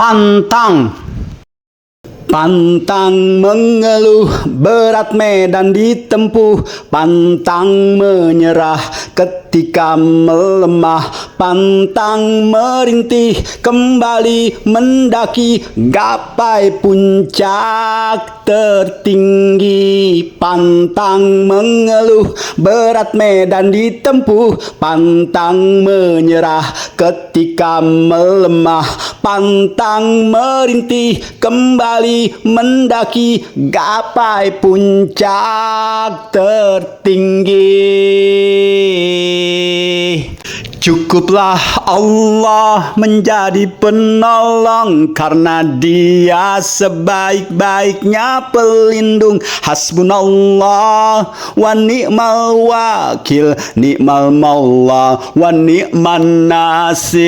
Pantang. Pantang mengeluh, berat medan ditempuh. Pantang menyerah ketika melemah. Pantang merintih, kembali mendaki, gapai puncak tertinggi. Pantang mengeluh, berat medan ditempuh. Pantang menyerah ketika melemah. Pantang merintih, kembali mendaki, gapai puncak tertinggi. Cukuplah Allah menjadi penolong, karena Dia sebaik-baiknya pelindung. Hasbunallah wa ni'mal wakil, ni'mal maula wa ni'man nasir.